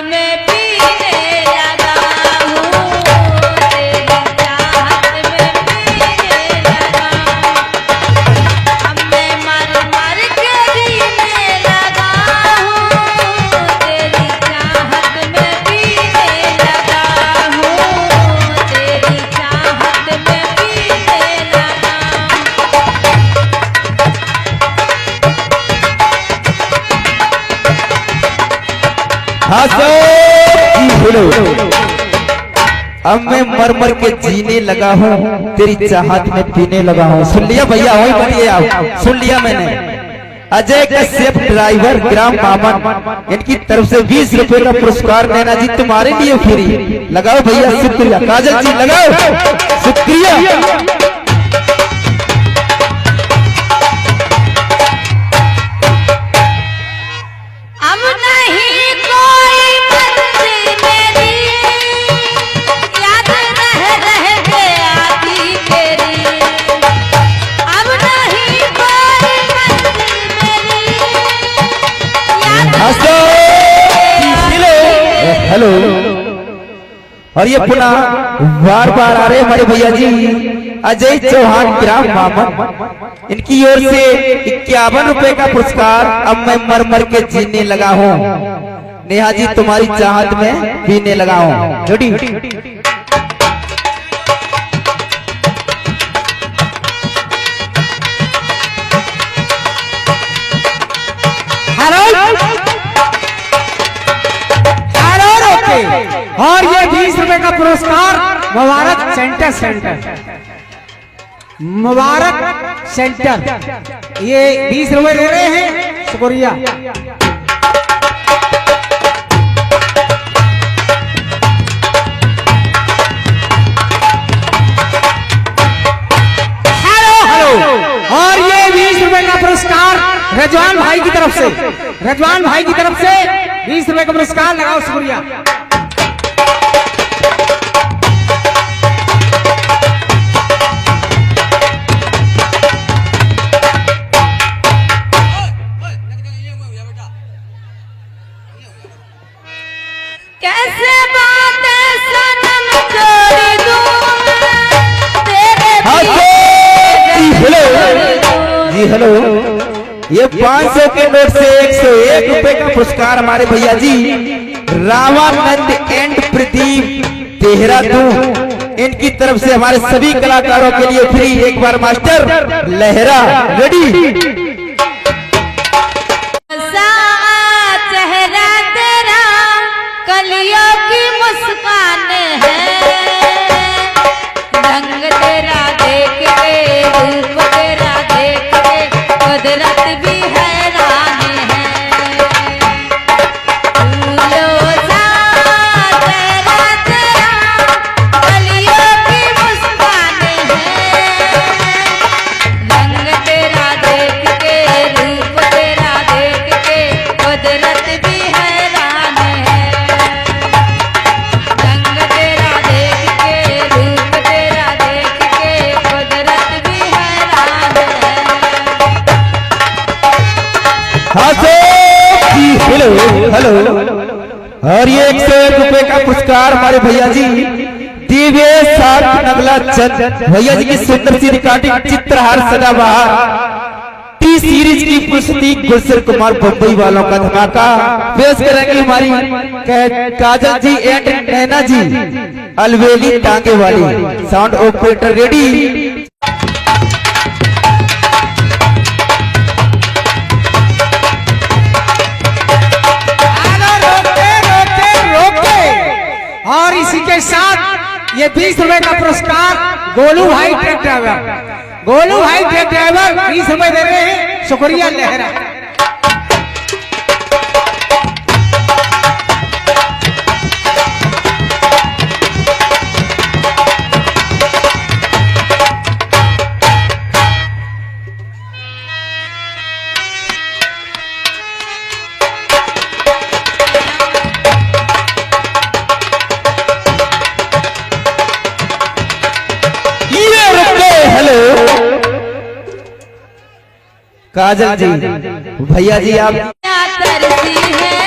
में पीने लगा हूँ, तेरी चाहत में पीने लगा। अब मैं मर मर के जीने लगा हूँ, तेरी चाहत में पीने लगा हूँ, तेरी चाहत में पीने लगा। अब मैं मर मर के जीने लगा हूँ, तेरी चाहत में पीने लगा हूँ। सुन लिया भैया, वही बोलिए आप, सुन लिया मैंने। अजय कश्यप ड्राइवर ग्राम बामन, इनकी तरफ से 20 रुपए का पुरस्कार नैना जी तुम्हारे लिए फ्री। लगाओ भैया, शुक्रिया। काजल जी लगाओ, शुक्रिया। हेलो, और ये पुनः बार बार आ रहे हमारे भैया जी अजय चौहान ग्राम बामन, इनकी ओर से 51 रुपए का पुरस्कार। अब मैं मर मर के जीने लगा हूँ, नेहा जी तुम्हारी चाहत में पीने लगा हूँ। रेडी? और ये 20 रुपए का पुरस्कार मुबारक सेंटर, ये 20 रुपए दे रहे हैं, शुक्रिया। हेलो, और ये 20 रुपए का पुरस्कार रजवान भाई की तरफ से, 20 रुपए का पुरस्कार। लगाओ, शुक्रिया। कैसे बातें सनम छोड़ दूं तेरे जी। हेलो, ये 500 के नोट से 101 रुपए का पुरस्कार हमारे भैया जी रामानंद एंड प्रदीप देहरादून, इनकी तरफ से हमारे सभी कलाकारों के लिए फ्री। एक बार मास्टर लहरा। रेडी? चेहरा तेरा कलियों की मुस्कान है, रंग तेरा देख के, रूप तेरा देख के कुदरत भी हैरान है। फूलों सा चेहरा तेरा कलियों की मुस्कान है, रंग तेरा देख के, रूप तेरा देख के कुदरत भी हैरान है। रंग तेरा देख के, रूप तेरा देख के कुदरत भी हैरान है। हेलो, और ये 101 रुपए का पुरस्कार हमारे भैया जी दिव्य साथ नगला चंद भैया जी की सुंदर सी रिकॉर्डिंग चित्रहार सदाबहार टी सीरीज की प्रस्तुति गुलशन कुमार बम्बई वालों का धमाका पेश करेंगे हमारी काजल जी एंड नैना जी अलवेली टांगे वाली। Sound operator ready? और इसी के साथ ये 20 रुपए का पुरस्कार गोलू भाई ट्रक ड्राइवर, 20 रुपए दे रहे हैं, शुक्रिया लहरा। काजल जी भैया जी आप तरसी है